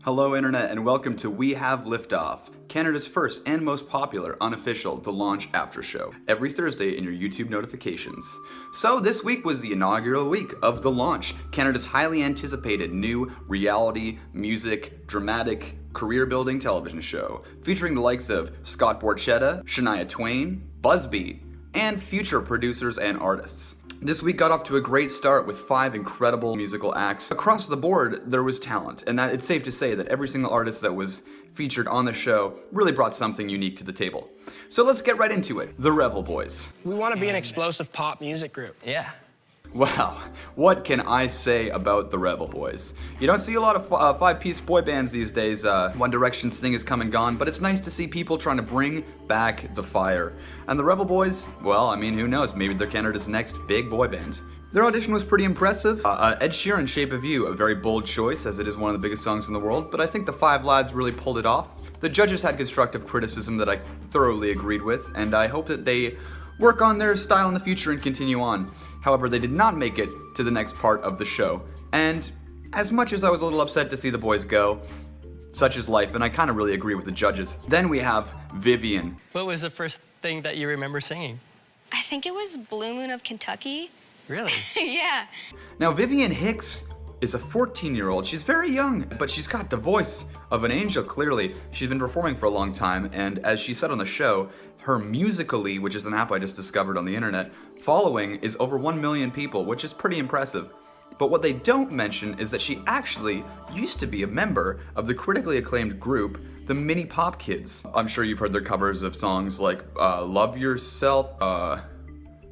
Hello Internet and welcome to We Have Liftoff, Canada's first and most popular unofficial The Launch After Show, every Thursday in your YouTube notifications. So this week was the inaugural week of The Launch, Canada's highly anticipated new reality, music, dramatic, career-building television show, featuring the likes of Scott Borchetta, Shania Twain, Busby, and future producers and artists. This week got off to a great start with 5 incredible musical acts. Across the board, there was talent, and it's safe to say that every single artist that was featured on the show really brought something unique to the table. So let's get right into it. The Revel Boys. We want to be an explosive pop music group. Yeah. Wow, what can I say about the Revel Boys? You don't see a lot of 5-piece boy bands these days. One Direction's thing has come and gone, but it's nice to see people trying to bring back the fire. And the Revel Boys, well, I mean, who knows? Maybe they're Canada's next big boy band. Their audition was pretty impressive. Ed Sheeran's Shape of You, a very bold choice, as it is one of the biggest songs in the world, but I think the 5 lads really pulled it off. The judges had constructive criticism that I thoroughly agreed with, and I hope that they work on their style in the future and continue on. However, they did not make it to the next part of the show. And as much as I was a little upset to see the boys go, such is life, and I kind of really agree with the judges. Then we have Vivian. What was the first thing that you remember singing? I think it was Blue Moon of Kentucky. Really? Yeah. Now, Vivian Hicks is a 14-year-old. She's very young, but she's got the voice of an angel, clearly. She's been performing for a long time, and as she said on the show, her Musical.ly, which is an app I just discovered on the internet, following is over 1 million people, which is pretty impressive. But what they don't mention is that she actually used to be a member of the critically acclaimed group, the Mini Pop Kids. I'm sure you've heard their covers of songs like Love Yourself,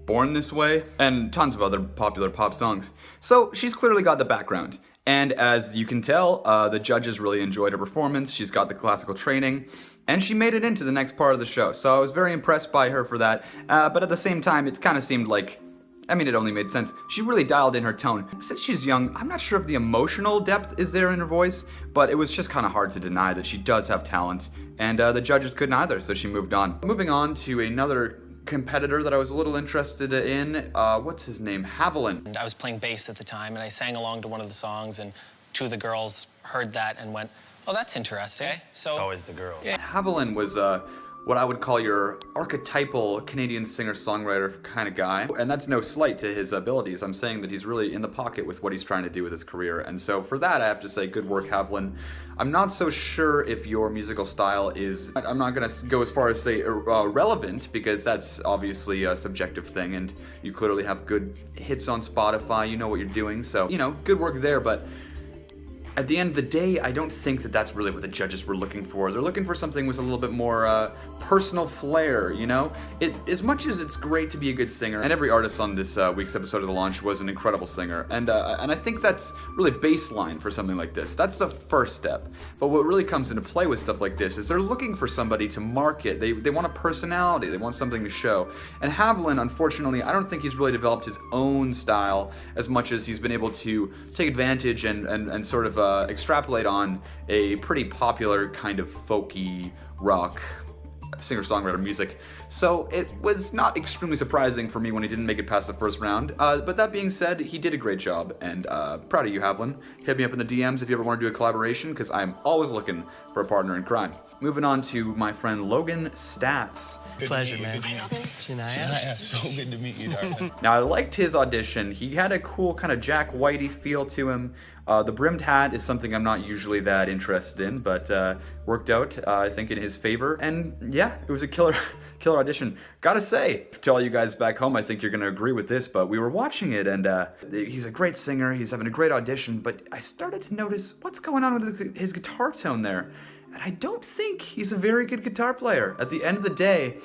Born This Way, and tons of other popular pop songs. So she's clearly got the background. And as you can tell, the judges really enjoyed her performance. She's got the classical training, and she made it into the next part of the show. So I was very impressed by her for that. But at the same time, it kind of seemed like, I mean, it only made sense. She really dialed in her tone. Since she's young, I'm not sure if the emotional depth is there in her voice, but it was just kind of hard to deny that she does have talent. And the judges couldn't either, so she moved on. Moving on to another competitor that I was a little interested in. What's his name? Haviland. And I was playing bass at the time, and I sang along to one of the songs, and 2 of the girls heard that and went, oh, that's interesting. Okay. So It's always the girls. Yeah. Haviland was what I would call your archetypal Canadian singer-songwriter kind of guy. And that's no slight to his abilities. I'm saying that he's really in the pocket with what he's trying to do with his career. And so for that, I have to say, good work, Haviland. I'm not so sure if your musical style is, I'm not gonna go as far as say relevant, because that's obviously a subjective thing, and you clearly have good hits on Spotify, you know what you're doing, so, you know, good work there, but at the end of the day, I don't think that that's really what the judges were looking for. They're looking for something with a little bit more personal flair, you know? As much as it's great to be a good singer, and every artist on this week's episode of The Launch was an incredible singer, and I think that's really baseline for something like this. That's the first step. But what really comes into play with stuff like this is they're looking for somebody to market. They want a personality. They want something to show. And Haviland, unfortunately, I don't think he's really developed his own style as much as he's been able to take advantage and sort of extrapolate on a pretty popular kind of folky rock singer-songwriter music. So it was not extremely surprising for me when he didn't make it past the first round. But that being said, he did a great job, and proud of you, Haviland. Hit me up in the DMs if you ever want to do a collaboration, because I'm always looking for a partner in crime. Moving on to my friend Logan Stats. Pleasure, man. Shania? So good to meet you, darling. Now, I liked his audition. He had a cool kind of Jack Whitey feel to him. The brimmed hat is something I'm not usually that interested in, but worked out, I think, in his favor. And yeah, it was a killer audition. Gotta say, to all you guys back home, I think you're gonna agree with this, but we were watching it, and he's a great singer, he's having a great audition, but I started to notice what's going on with his guitar tone there. And I don't think he's a very good guitar player. At the end of the day,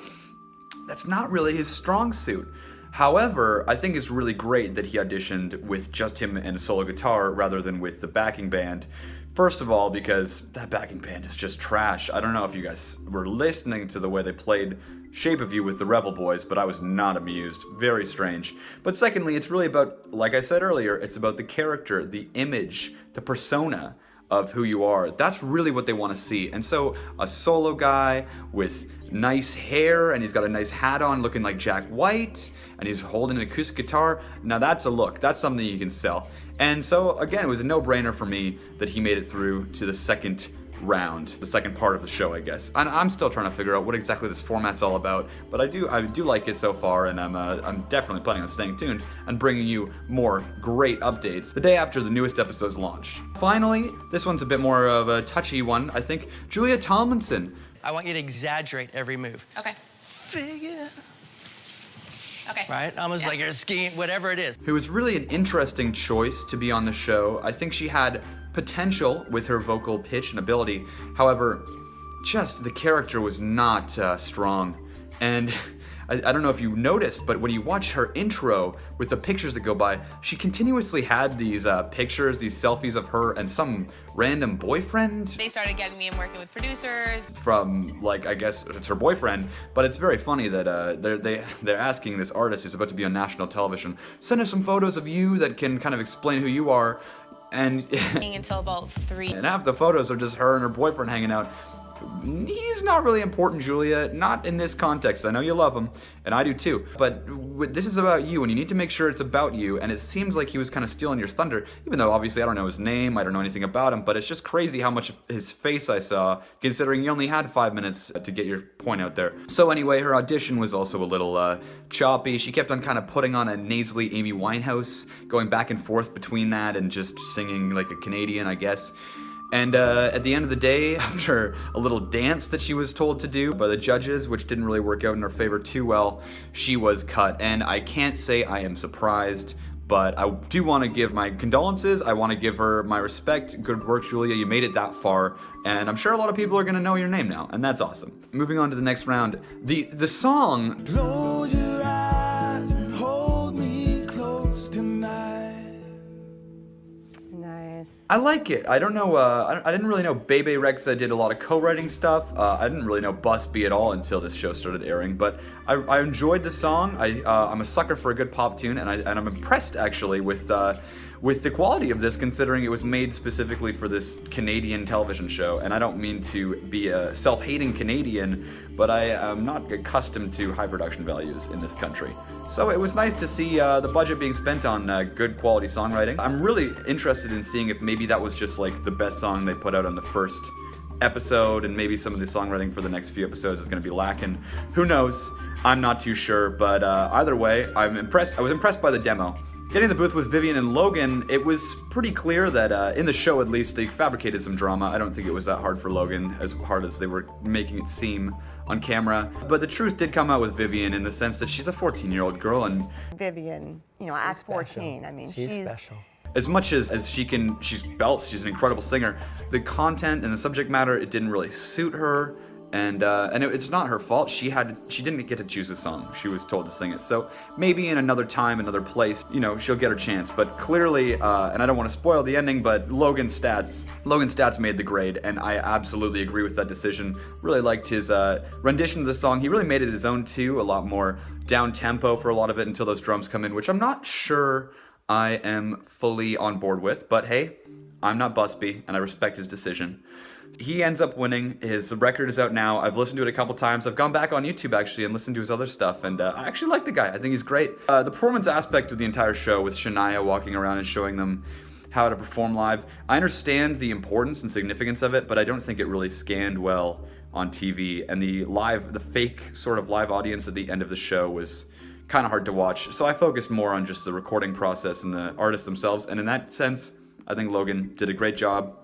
that's not really his strong suit. However, I think it's really great that he auditioned with just him and a solo guitar rather than with the backing band. First of all, because that backing band is just trash. I don't know if you guys were listening to the way they played Shape of You with the Revel Boys, but I was not amused. Very strange. But secondly, it's really about, like I said earlier, it's about the character, the image, the persona of who you are. That's really what they want to see. And so a solo guy with nice hair, and he's got a nice hat on looking like Jack White, and he's holding an acoustic guitar. Now that's a look. That's something you can sell. And so again, it was a no-brainer for me that he made it through to the second round, the second part of the show, I guess. And I'm still trying to figure out what exactly this format's all about, but I do like it so far, and I'm definitely planning on staying tuned and bringing you more great updates the day after the newest episodes launch. Finally, this one's a bit more of a touchy one, I think. Julia Tomlinson. I want you to exaggerate every move. Okay. Figure. Okay. Right? Almost like you're skiing, whatever it is. Who was really an interesting choice to be on the show. I think she had potential with her vocal pitch and ability. However, just the character was not strong. And I don't know if you noticed, but when you watch her intro with the pictures that go by, she continuously had these pictures, these selfies of her and some random boyfriend. They started getting me in working with producers. From, like, I guess it's her boyfriend, but it's very funny that they're asking this artist who's about to be on national television, send us some photos of you that can kind of explain who you are. And Until about 3. and half the photos are just her and her boyfriend hanging out. He's not really important, Julia. Not in this context. I know you love him, and I do too. But this is about you, and you need to make sure it's about you. And it seems like he was kind of stealing your thunder, even though obviously I don't know his name, I don't know anything about him. But it's just crazy how much of his face I saw, considering you only had 5 minutes to get your point out there. So anyway, her audition was also a little choppy. She kept on kind of putting on a nasally Amy Winehouse, going back and forth between that and just singing like a Canadian, I guess. And at the end of the day, after a little dance that she was told to do by the judges, which didn't really work out in her favor too well, she was cut. And I can't say I am surprised, but I do want to give my condolences. I want to give her my respect. Good work, Julia. You made it that far. And I'm sure a lot of people are going to know your name now, and that's awesome. Moving on to the next round. The song... Close your eyes and hold me close tonight. Nice. I like it. I don't know, I didn't really know Bebe Rexha did a lot of co-writing stuff. I didn't really know Busby at all until this show started airing, but I enjoyed the song. I'm a sucker for a good pop tune, and I'm impressed actually with the quality of this, considering it was made specifically for this Canadian television show. And I don't mean to be a self-hating Canadian, but I am not accustomed to high production values in this country. So it was nice to see the budget being spent on good quality songwriting. I'm really interested in seeing if maybe that was just like the best song they put out on the first episode, and maybe some of the songwriting for the next few episodes is going to be lacking. Who knows? I'm not too sure, but either way, I'm impressed. I was impressed by the demo. Getting in the booth with Vivian and Logan, it was pretty clear that, in the show at least, they fabricated some drama. I don't think it was that hard for Logan, as hard as they were making it seem on camera. But the truth did come out with Vivian in the sense that she's a 14-year-old girl, and Vivian, you know, at 14, I mean, She's special. as much as she belts, she's an incredible singer. The content and the subject matter, it didn't really suit her. And it's not her fault. She didn't get to choose a song. She was told to sing it. So maybe in another time, another place, you know, she'll get her chance. But clearly, and I don't want to spoil the ending, but Logan's stats made the grade, and I absolutely agree with that decision. Really liked his rendition of the song. He really made it his own too, a lot more down tempo for a lot of it until those drums come in, which I'm not sure I am fully on board with. But hey, I'm not Busby, and I respect his decision. He ends up winning. His record is out now. I've listened to it a couple times. I've gone back on YouTube actually and listened to his other stuff, and I actually like the guy. I think he's great. The performance aspect of the entire show, with Shania walking around and showing them how to perform live, I understand the importance and significance of it, but I don't think it really scanned well on TV. And the fake sort of live audience at the end of the show was kind of hard to watch. So I focused more on just the recording process and the artists themselves. And in that sense, I think Logan did a great job.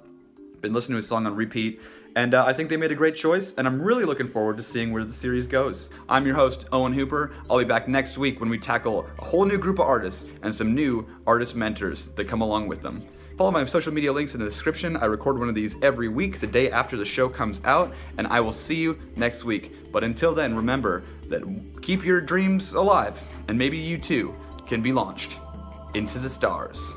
Been listening to his song on repeat, and I think they made a great choice, and I'm really looking forward to seeing where the series goes. I'm your host, Owen Hooper. I'll be back next week when we tackle a whole new group of artists and some new artist mentors that come along with them. Follow my social media links in the description. I record one of these every week, the day after the show comes out, and I will see you next week. But until then, remember that keep your dreams alive, and maybe you too can be launched into the stars.